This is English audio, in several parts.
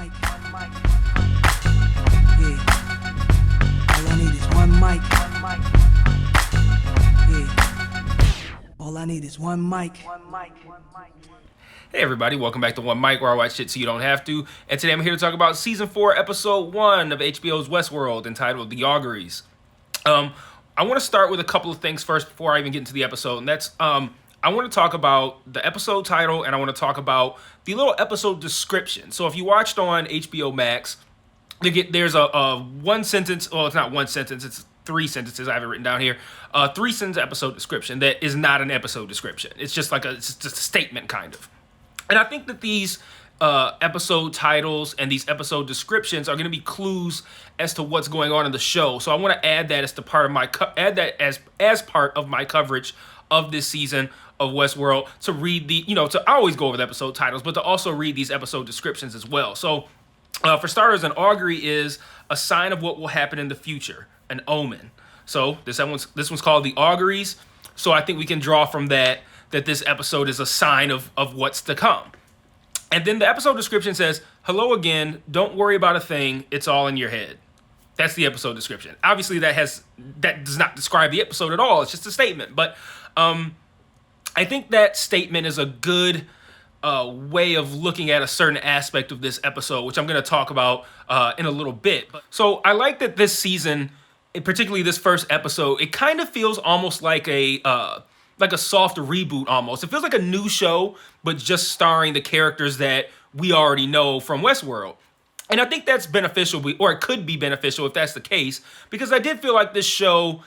mic. Yeah. All I need is one mic. Yeah. All I need is one mic. Hey everybody, welcome back to One Mic, where I watch shit so you don't have to. And today I'm here to talk about Season 4, Episode 1 of HBO's Westworld, entitled The Auguries. I want to start with a couple of things first before I even get into the episode, and that's, I want to talk about the episode title, and I want to talk about the little episode description. So if you watched on HBO Max, there's a one sentence, well, it's not one sentence, it's three sentences, I have it written down here, 3-sentence episode description that is not an episode description. It's just it's just a statement, kind of. And I think that these episode titles and these episode descriptions are going to be clues as to what's going on in the show. So I want to add that as the part of my as part of my coverage of this season of Westworld, to read I always go over the episode titles, but to also read these episode descriptions as well. So for starters, an augury is a sign of what will happen in the future, an omen. So this one's called The Auguries. So I think we can draw from that this episode is a sign of what's to come. And then the episode description says, "Hello again, don't worry about a thing, it's all in your head." That's the episode description. Obviously that does not describe the episode at all, it's just a statement. But I think that statement is a good way of looking at a certain aspect of this episode, which I'm going to talk about in a little bit. So I like that this season, particularly this first episode, it kind of feels almost like a soft reboot almost. It feels like a new show, but just starring the characters that we already know from Westworld. And I think that's beneficial, or it could be beneficial if that's the case, because I did feel like this show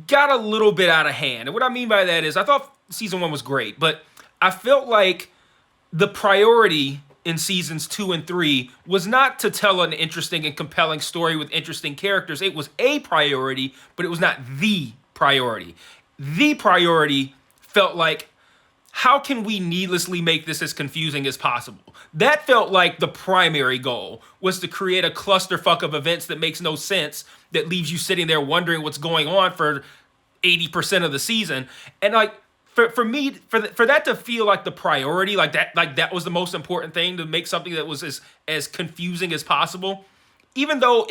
got a little bit out of hand. And what I mean by that is, I thought season 1 was great, but I felt like the priority in seasons 2 and 3 was not to tell an interesting and compelling story with interesting characters. It was a priority, but it was not the priority. The priority felt like, how can we needlessly make this as confusing as possible? That felt like the primary goal, was to create a clusterfuck of events that makes no sense, that leaves you sitting there wondering what's going on for 80% of the season. And like, for me, for that to feel like the priority, like that was the most important thing, to make something that was as confusing as possible, even though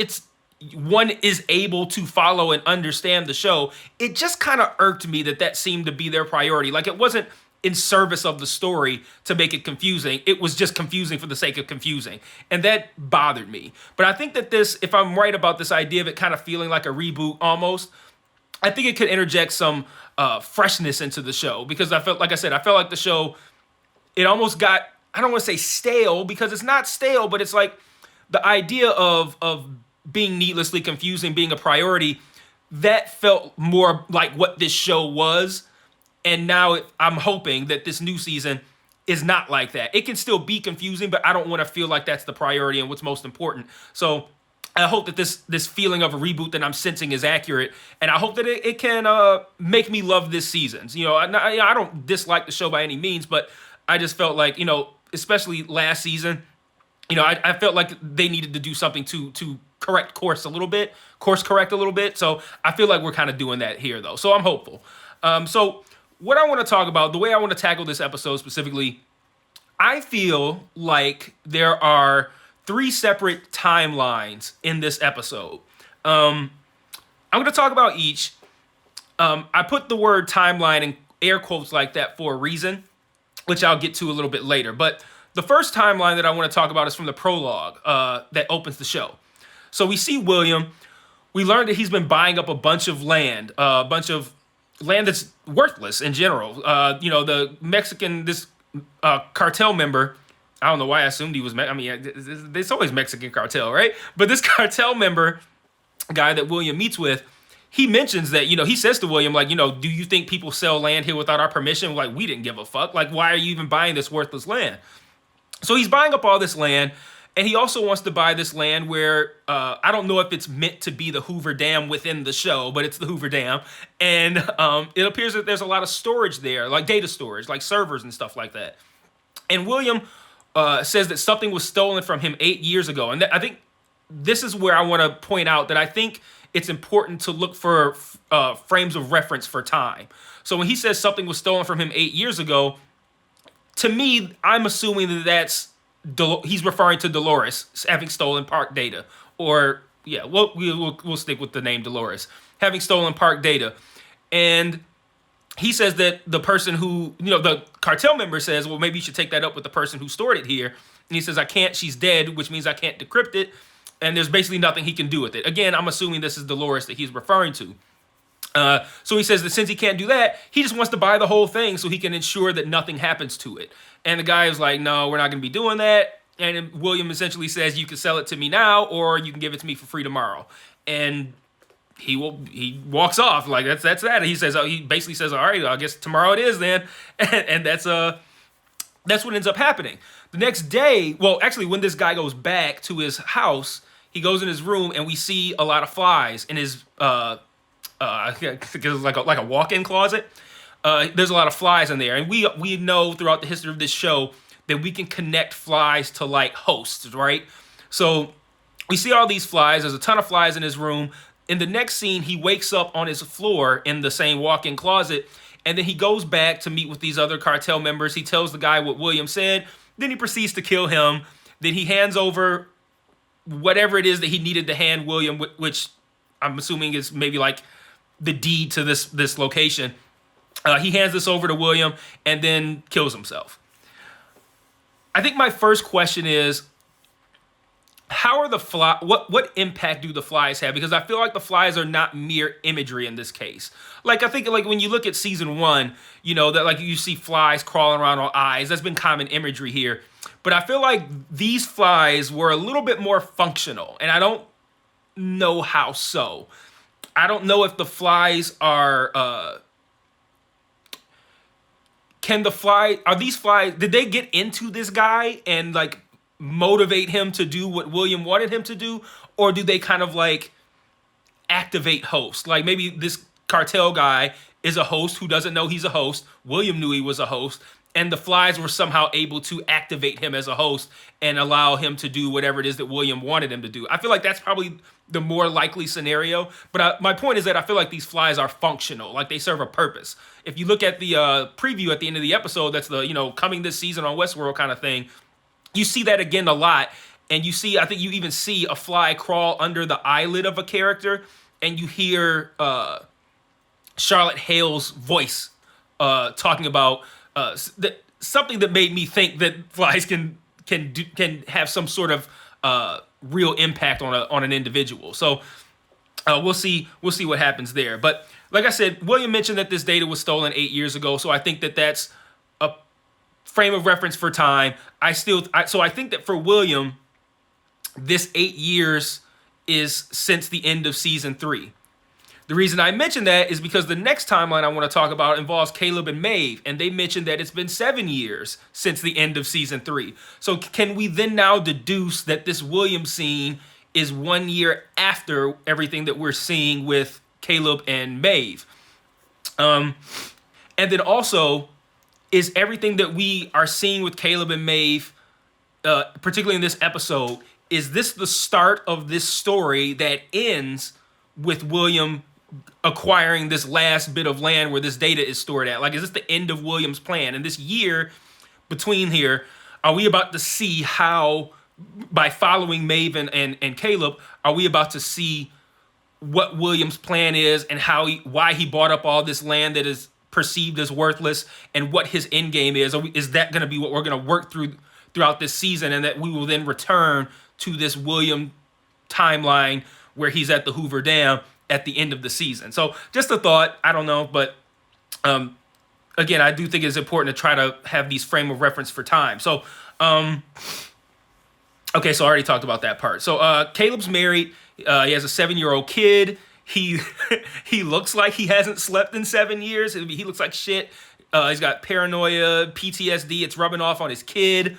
one is able to follow and understand the show, it just kind of irked me that seemed to be their priority. Like, it wasn't in service of the story to make it confusing. It was just confusing for the sake of confusing. And that bothered me. But I think that if I'm right about this idea of it kind of feeling like a reboot almost, I think it could interject some freshness into the show. Because I felt like the show, it almost got, I don't want to say stale, because it's not stale, but it's like the idea of being needlessly confusing being a priority, that felt more like what this show was. And now I'm hoping that this new season is not like that. It can still be confusing, but I don't want to feel like that's the priority and what's most important. So I hope that this feeling of a reboot that I'm sensing is accurate, and I hope that it can make me love this season. I don't dislike the show by any means, but I just felt like, especially last season, I felt like they needed to do something to course correct a little bit. So I feel like we're kind of doing that here, though. So I'm hopeful. So what I want to talk about, the way I want to tackle this episode specifically, I feel like there are 3 separate timelines in this episode. I'm going to talk about each. I put the word timeline in air quotes like that for a reason, which I'll get to a little bit later. But the first timeline that I want to talk about is from the prologue that opens the show. So we see William. We learned that he's been buying up a bunch of land that's worthless in general. The Mexican, this cartel member, I don't know why I assumed he was, it's always Mexican cartel, right? But this cartel member guy that William meets with, he mentions that, he says to William, like, do you think people sell land here without our permission? Like, we didn't give a fuck. Like, why are you even buying this worthless land? So he's buying up all this land. And he also wants to buy this land where, I don't know if it's meant to be the Hoover Dam within the show, but it's the Hoover Dam. And it appears that there's a lot of storage there, like data storage, like servers and stuff like that. And William says that something was stolen from him 8 years ago. And I think this is where I want to point out that I think it's important to look for frames of reference for time. So when he says something was stolen from him 8 years ago, to me, I'm assuming that that's he's referring to Dolores having stolen park data, or yeah, we'll stick with the name Dolores having stolen park data, and he says that the person who, the cartel member says, well, maybe you should take that up with the person who stored it here. And he says, I can't, she's dead, which means I can't decrypt it. And there's basically nothing he can do with it. Again, I'm assuming this is Dolores that he's referring to. So he says that since he can't do that, he just wants to buy the whole thing so he can ensure that nothing happens to it. And the guy is like, no, we're not going to be doing that. And William essentially says, you can sell it to me now, or you can give it to me for free tomorrow. And he walks off like that's that. He says, he basically says, all right, I guess tomorrow it is then. And that's what ends up happening. The next day, well, actually, when this guy goes back to his house, he goes in his room and we see a lot of flies in his I think it's like a walk-in closet. There's a lot of flies in there, and we know throughout the history of this show that we can connect flies to like hosts, right? So we see all these flies. There's a ton of flies in his room. In the next scene, he wakes up on his floor in the same walk-in closet, and then he goes back to meet with these other cartel members. He tells the guy what William said. Then he proceeds to kill him. Then he hands over whatever it is that he needed to hand William, which I'm assuming is maybe like the deed to this location. He hands this over to William and then kills himself. I think my first question is, how are the flies? What impact do the flies have? Because I feel like the flies are not mere imagery in this case. Like I think like when you look at season 1, that like you see flies crawling around on eyes. That's been common imagery here. But I feel like these flies were a little bit more functional, and I don't know how so. I don't know if the flies are. Are these flies? Did they get into this guy and like motivate him to do what William wanted him to do, or do they kind of like activate host? Like maybe this cartel guy is a host who doesn't know he's a host. William knew he was a host, and the flies were somehow able to activate him as a host and allow him to do whatever it is that William wanted him to do. I feel like that's probably the more likely scenario. But my point is that I feel like these flies are functional, like they serve a purpose. If you look at the preview at the end of the episode, that's the, coming this season on Westworld kind of thing, you see that again a lot. And I think you even see a fly crawl under the eyelid of a character, and you hear Charlotte Hale's voice talking about something that made me think that flies can have some sort of real impact on an individual. So we'll see what happens there. But like I said, William mentioned that this data was stolen 8 years ago, so I think that that's a frame of reference for time. So I think that for William, this 8 years is since the end of season 3. The reason I mention that is because the next timeline I want to talk about involves Caleb and Maeve, and they mentioned that it's been 7 years since the end of season 3. So can we then now deduce that this William scene is 1 year after everything that we're seeing with Caleb and Maeve? And then also, is everything that we are seeing with Caleb and Maeve, particularly in this episode, is this the start of this story that ends with William acquiring this last bit of land where this data is stored at? Like, is this the end of William's plan? And this year between here, are we about to see how, by following Maeve and Caleb, are we about to see what William's plan is and why he bought up all this land that is perceived as worthless, and what his end game is? Is that going to be what we're going to work throughout this season, and that we will then return to this William timeline where he's at the Hoover Dam at the end of the season? So just a thought. I don't know, but again, I do think it's important to try to have these frame of reference for time. So okay, so I already talked about that part. So Caleb's married. He has a 7-year-old kid. He looks like he hasn't slept in 7 years. He looks like shit. He's got paranoia, PTSD. It's rubbing off on his kid.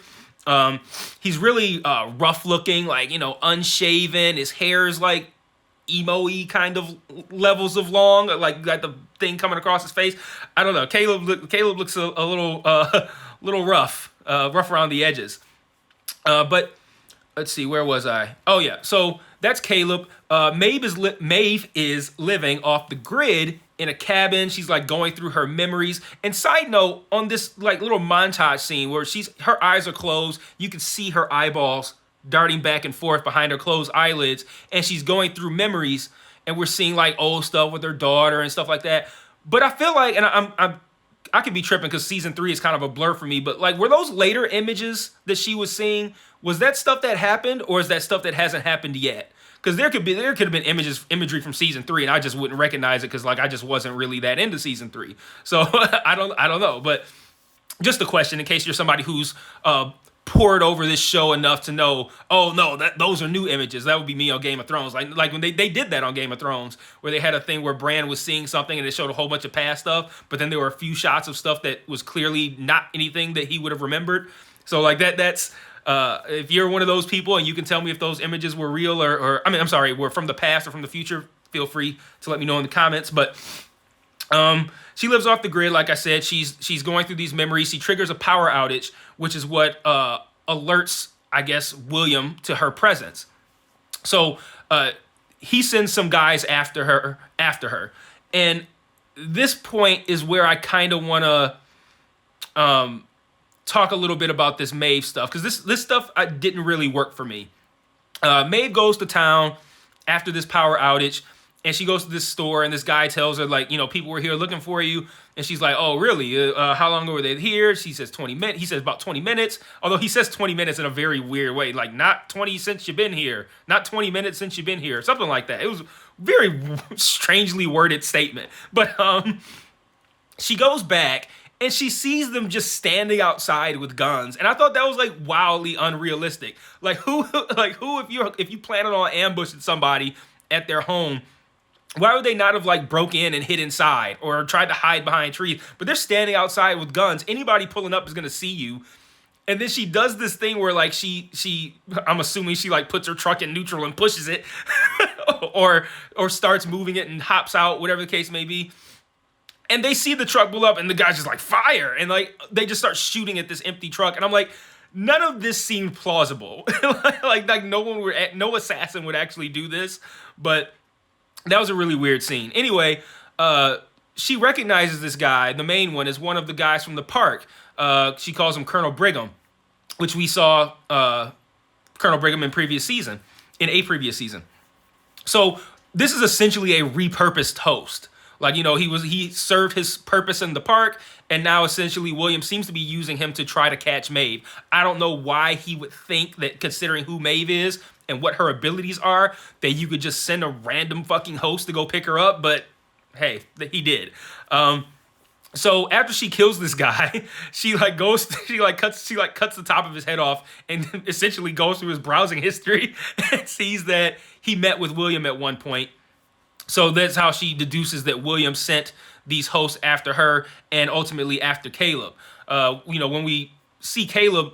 He's really rough looking, like, unshaven. His hair's like emo-y kind of levels of long, like got the thing coming across his face. I don't know. Caleb looks a little rough around the edges. But let's see, where was I? Oh yeah, so that's Caleb. Maeve is living off the grid in a cabin. She's like going through her memories. And side note, on this like little montage scene where her eyes are closed, you can see her eyeballs darting back and forth behind her closed eyelids, and she's going through memories, and we're seeing like old stuff with her daughter and stuff like that. But I feel like, and I could be tripping because season 3 is kind of a blur for me, but like, were those later images that she was seeing, was that stuff that happened, or is that stuff that hasn't happened yet? Because there could have been imagery from season 3, and I just wouldn't recognize it because like I just wasn't really that into season 3. So I don't know, but just a question in case you're somebody who's poured over this show enough to know, oh no, those are new images. That would be me on Game of Thrones. Like when they did that on Game of Thrones, where they had a thing where Bran was seeing something and it showed a whole bunch of past stuff, but then there were a few shots of stuff that was clearly not anything that he would have remembered. So like that's if you're one of those people and you can tell me if those images were real or were from the past or from the future, feel free to let me know in the comments. But she lives off the grid, like I said. She's going through these memories. She triggers a power outage, which is what alerts, I guess, William to her presence. So he sends some guys after her. And this point is where I kind of want to talk a little bit about this Maeve stuff, because this stuff didn't really work for me. Maeve goes to town after this power outage, and she goes to this store, and this guy tells her, like, people were here looking for you. And she's like, oh, really? How long were they here? She says 20 minutes. He says about 20 minutes. Although he says 20 minutes in a very weird way. Like, not 20 since you've been here. Not 20 minutes since you've been here. Something like that. It was a very strangely worded statement. But she goes back, and she sees them just standing outside with guns. And I thought that was, like, wildly unrealistic. Like, who if you planted on ambushing somebody at their home, why would they not have like broke in and hid inside or tried to hide behind trees? But they're standing outside with guns. Anybody pulling up is gonna see you. And then she does this thing where like I'm assuming she like puts her truck in neutral and pushes it, or starts moving it and hops out, whatever the case may be. And they see the truck pull up, and the guy's just like, fire, and like they just start shooting at this empty truck. And I'm like, none of this seemed plausible. like no assassin would actually do this, but that was a really weird scene. Anyway, she recognizes this guy, the main one, as one of the guys from the park. She calls him Colonel Brigham, which we saw Colonel Brigham in a previous season. So this is essentially a repurposed host. Like, he served his purpose in the park, and now essentially William seems to be using him to try to catch Maeve. I don't know why he would think that, considering who Maeve is and what her abilities are, that you could just send a random fucking host to go pick her up, but hey, he did. So after she kills this guy, she cuts the top of his head off and essentially goes through his browsing history and sees that he met with William at one point. So that's how she deduces that William sent these hosts after her and ultimately after Caleb. When we see Caleb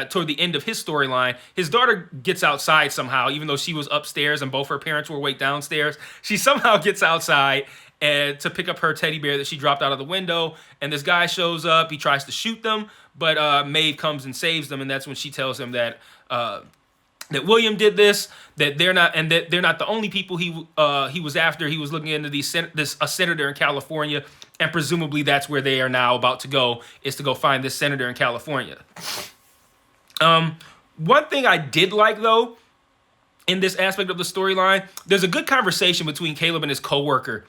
toward the end of his storyline, his daughter gets outside somehow, even though she was upstairs and both her parents were way downstairs. She somehow gets outside and to pick up her teddy bear that she dropped out of the window. And this guy shows up. He tries to shoot them, but Maeve comes and saves them. And that's when she tells him that that William did this, that they're not the only people he was after. He was looking into a senator in California, and presumably that's where they are now about to go, is to go find this senator in California. One thing I did like, though, in this aspect of the storyline, there's a good conversation between Caleb and his coworker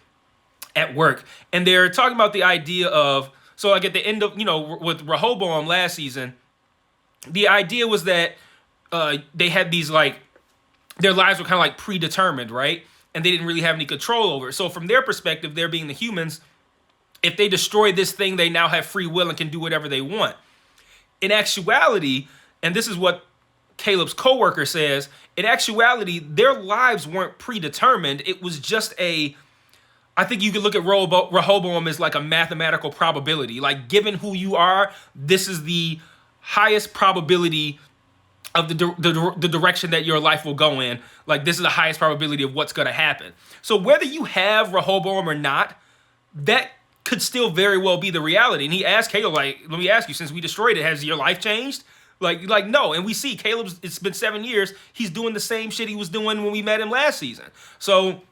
at work, and they're talking about the idea of, so like at the end of, with Rehoboam last season, the idea was that they had these, like, their lives were kind of like predetermined, right? And they didn't really have any control over it. So from their perspective, they're being the humans, if they destroy this thing, they now have free will and can do whatever they want. In actuality, and this is what Caleb's coworker says, in actuality, their lives weren't predetermined. It was just I think you could look at Rehoboam as like a mathematical probability. Like, given who you are, this is the highest probability of the direction that your life will go in. Like, this is the highest probability of what's going to happen. So whether you have Rehoboam or not, that could still very well be the reality. And he asked Caleb, like, let me ask you, since we destroyed it, has your life changed? Like no. And we see Caleb's, it's been 7 years. He's doing the same shit he was doing when we met him last season. So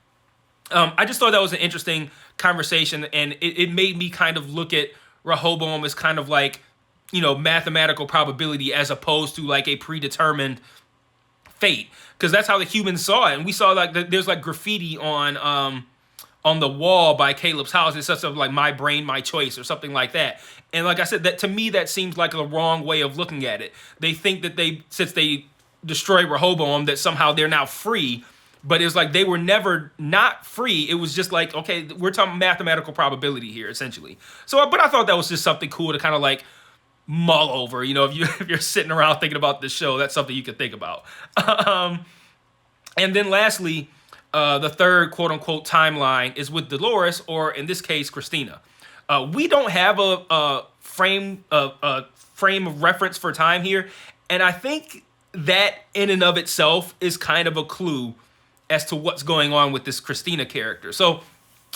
I just thought that was an interesting conversation, and it made me kind of look at Rehoboam as kind of like, mathematical probability as opposed to like a predetermined fate, because that's how the humans saw it. And we saw like there's like graffiti on the wall by Caleb's house. It's such of like my brain, my choice, or something like that. And like I said, that to me that seems like the wrong way of looking at it. They think that since they destroyed Rehoboam, that somehow they're now free. But it's like they were never not free. It was just like, okay, we're talking mathematical probability here, essentially. So, but I thought that was just something cool to kind of like mull over. If you're sitting around thinking about this show, that's something you could think about. And then lastly, the third quote unquote timeline is with Dolores, or in this case, Christina. We don't have a frame of reference for time here, and I think that in and of itself is kind of a clue as to what's going on with this Christina character. So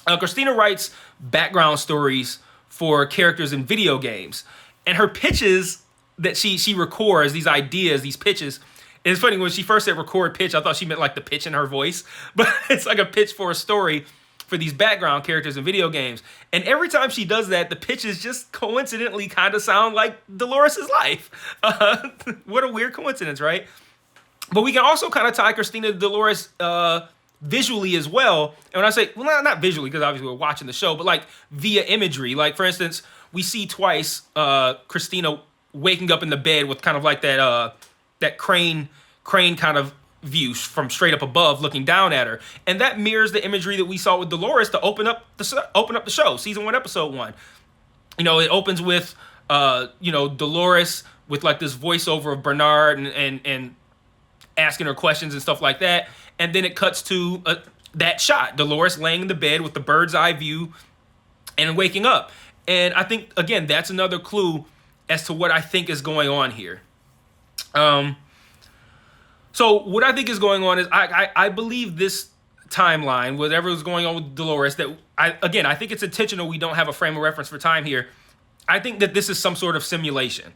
Christina writes background stories for characters in video games, and her pitches that she records, these ideas, these pitches. And it's funny, when she first said record pitch, I thought she meant like the pitch in her voice, but it's like a pitch for a story for these background characters in video games. And every time she does that, the pitches just coincidentally kind of sound like Dolores' life. What a weird coincidence, right? But we can also kind of tie Christina to Dolores visually as well. And when I say, well, not visually, because obviously we're watching the show, but like via imagery. Like, for instance, we see twice Christina waking up in the bed with kind of like that crane kind of view from straight up above looking down at her. And that mirrors the imagery that we saw with Dolores to open up the show, season 1, episode 1. It opens with Dolores with like this voiceover of Bernard and asking her questions and stuff like that. And then it cuts to that shot, Dolores laying in the bed with the bird's eye view and waking up. And I think, again, that's another clue as to what I think is going on here. So what I think is going on is I believe this timeline, whatever is going on with Dolores, that I think it's intentional. We don't have a frame of reference for time here. I think that this is some sort of simulation.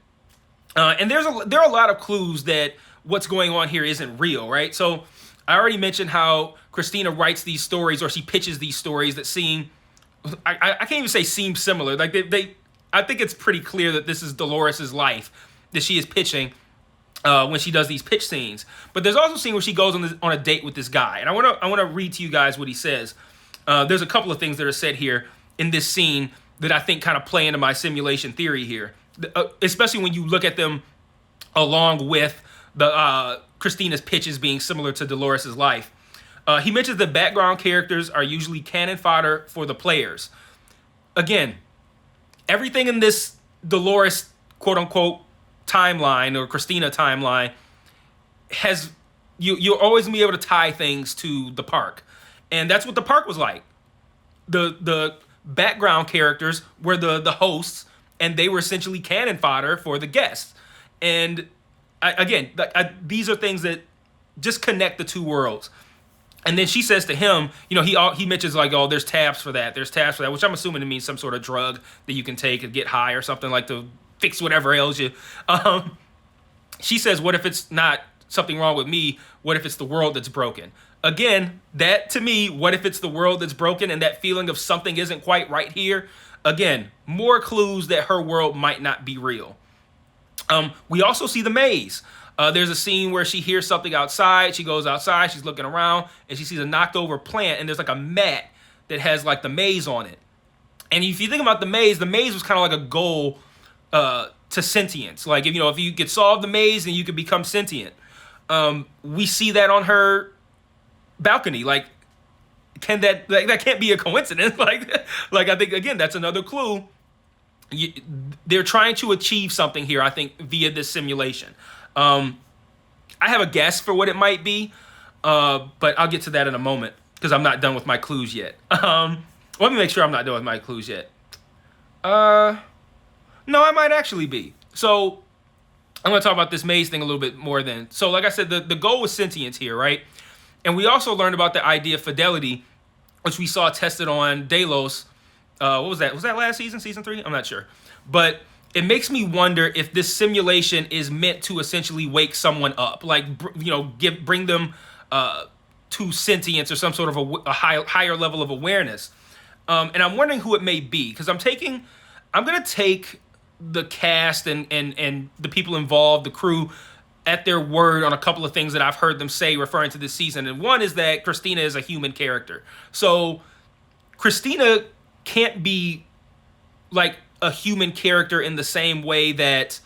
And there are a lot of clues that what's going on here isn't real, right? So I already mentioned how Christina writes these stories, or she pitches these stories that seem, I can't even say seem similar. Like I think it's pretty clear that this is Dolores' life that she is pitching when she does these pitch scenes. But there's also a scene where she goes on a date with this guy, and I want to read to you guys what he says. There's a couple of things that are said here in this scene that I think kind of play into my simulation theory here, especially when you look at them along with the Christina's pitches being similar to Dolores' life. He mentions that background characters are usually cannon fodder for the players. Again, everything in this Dolores quote-unquote timeline, or Christina timeline, has you'll always be able to tie things to the park. And that's what the park was like. The background characters were the hosts, and they were essentially cannon fodder for the guests. And these are things that just connect the two worlds. And then she says to him, he mentions like, oh, there's tabs for that, which I'm assuming it means some sort of drug that you can take and get high or something, like to fix whatever ails you. She says, what if it's not something wrong with me? What if it's the world that's broken? Again, that to me, what if it's the world that's broken, and that feeling of something isn't quite right here? Again, more clues that her world might not be real. We also see the maze. There's a scene where she hears something outside. She goes outside, she's looking around, and she sees a knocked over plant, and there's like a mat that has like the maze on it. And if you think about the maze was kind of like a goal to sentience. Like, if you could solve the maze, then you could become sentient. We see that on her balcony. Like, that can't be a coincidence. Like I think, again, that's another clue. They're trying to achieve something here, I think, via this simulation. I have a guess for what it might be, but I'll get to that in a moment because I'm not done with my clues yet. Let me make sure I'm not done with my clues yet. No, I might actually be. So I'm going to talk about this maze thing a little bit more then. So like I said, the goal was sentience here, right? And we also learned about the idea of fidelity, which we saw tested on Delos. What was that? Was that last season, season 3? I'm not sure. But it makes me wonder if this simulation is meant to essentially wake someone up. Like, bring them to sentience or some sort of a higher level of awareness. And I'm wondering who it may be, because I'm going to take the cast and the people involved, the crew, at their word on a couple of things that I've heard them say referring to this season. And one is that Christina is a human character. So Christina can't be like a human character in the same way that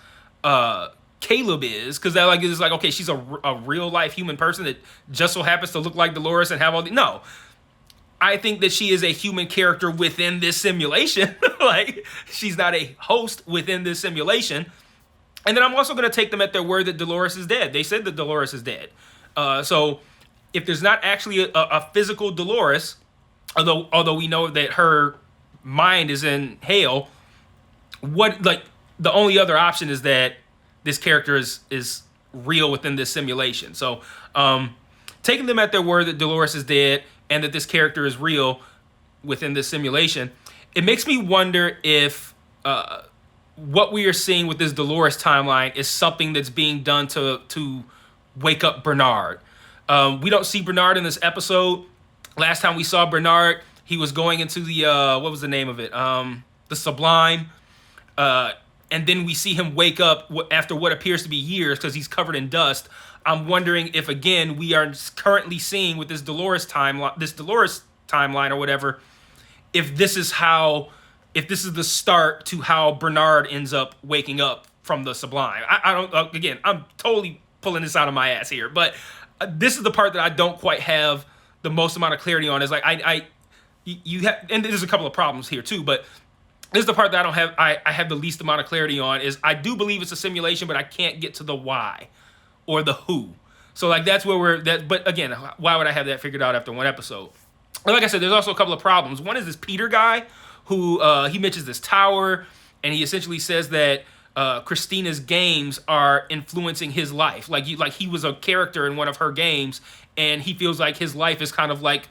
Caleb is, because that is like, okay, she's a real life human person that just so happens to look like Dolores and have all the no. I think that she is a human character within this simulation. Like, she's not a host within this simulation. And then I'm also going to take them at their word that Dolores is dead. They said that Dolores is dead. So if there's not actually a physical Dolores, although we know that her mind is in hell, the only other option is that this character is real within this simulation. So taking them at their word that Dolores is dead and that this character is real within this simulation, it makes me wonder if what we are seeing with this Dolores timeline is something that's being done to wake up Bernard. We don't see Bernard in this episode. Last time we saw Bernard, he was going into the what was the name of it? The Sublime. And then we see him wake up after what appears to be years because he's covered in dust. I'm wondering if, again, we are currently seeing with this Dolores timeline or whatever, if this is the start to how Bernard ends up waking up from the Sublime. I don't, again, I'm totally pulling this out of my ass here, but this is the part that I don't quite have the most amount of clarity on. Is like, you have, and there's a couple of problems here too, but this is the part that I don't have, I have the least amount of clarity on. Is I do believe it's a simulation, but I can't get to the why or the who. So like, that's where but again, why would I have that figured out after one episode? And like I said, there's also a couple of problems. One is this Peter guy who he mentions this tower, and he essentially says that Christina's games are influencing his life. Like he was a character in one of her games, and he feels like his life is kind of like,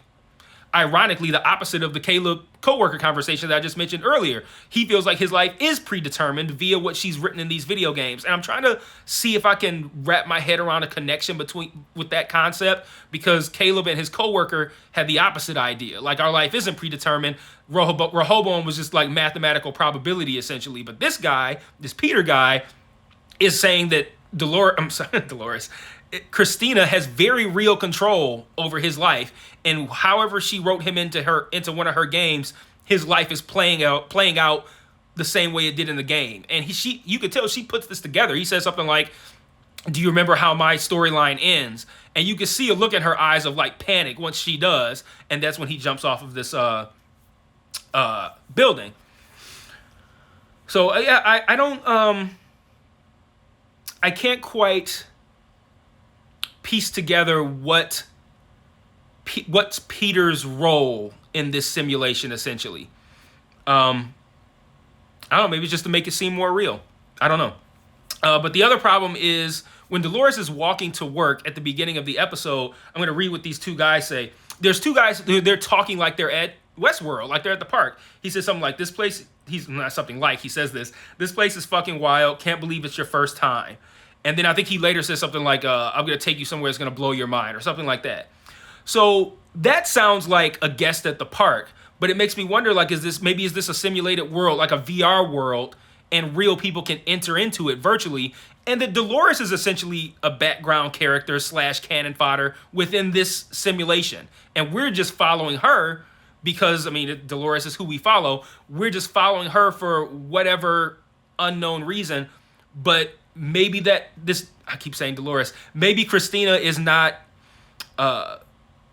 ironically, the opposite of the Caleb coworker conversation that I just mentioned earlier. He feels like his life is predetermined via what she's written in these video games. And I'm trying to see if I can wrap my head around a connection with that concept, because Caleb and his coworker had the opposite idea. Like, our life isn't predetermined. Rehoboam was just like mathematical probability, essentially. But this guy, this Peter guy, is saying that Christina has very real control over his life, and however she wrote him into one of her games, his life is playing out the same way it did in the game. And you could tell she puts this together. He says something like, "Do you remember how my storyline ends?" And you can see a look in her eyes of like panic once she does, and that's when he jumps off of this building. So yeah, I don't I can't quite piece together what's Peter's role in this simulation, essentially. I don't know, maybe it's just to make it seem more real. I don't know. But the other problem is when Dolores is walking to work at the beginning of the episode, I'm going to read what these two guys say. There's two guys, they're talking like they're at Westworld, like they're at the park. He says something like, he says this place is fucking wild. Can't believe it's your first time. And then I think he later says something like, I'm going to take you somewhere that's going to blow your mind, or something like that. So that sounds like a guest at the park, but it makes me wonder, like, is this a simulated world, like a VR world, and real people can enter into it virtually, and that Dolores is essentially a background character / cannon fodder within this simulation. And we're just following her because, I mean, Dolores is who we follow. We're just following her for whatever unknown reason, but maybe I keep saying Dolores, maybe Christina is not, like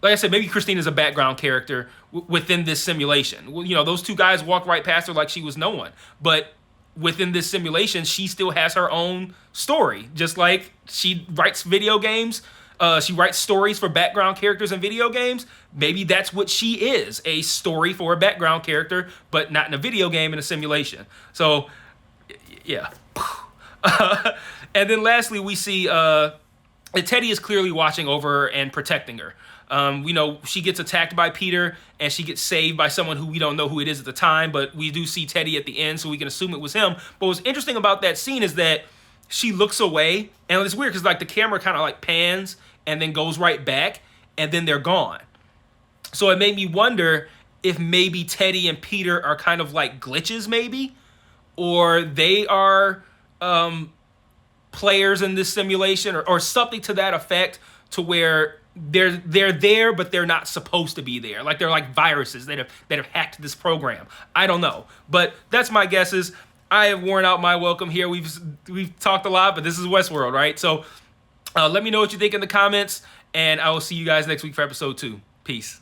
I said, maybe Christina is a background character within this simulation. Well, you know, those two guys walked right past her like she was no one. But within this simulation, she still has her own story. Just like she writes video games, she writes stories for background characters in video games. Maybe that's what she is, a story for a background character, but not in a video game, in a simulation. So, yeah. And then lastly, we see that Teddy is clearly watching over her and protecting her. We know she gets attacked by Peter, and she gets saved by someone who we don't know who it is at the time, but we do see Teddy at the end, so we can assume it was him. But what's interesting about that scene is that she looks away, and it's weird because like the camera kind of like pans and then goes right back, and then they're gone. So it made me wonder if maybe Teddy and Peter are kind of like glitches, maybe, or they are players in this simulation, or something to that effect, to where they're there but they're not supposed to be there. Like they're like viruses that have hacked this program. I don't know, but that's my guesses. I have worn out my welcome here. We've talked a lot, but this is Westworld, right? So let me know what you think in the comments, and I will see you guys next week for episode 2. Peace.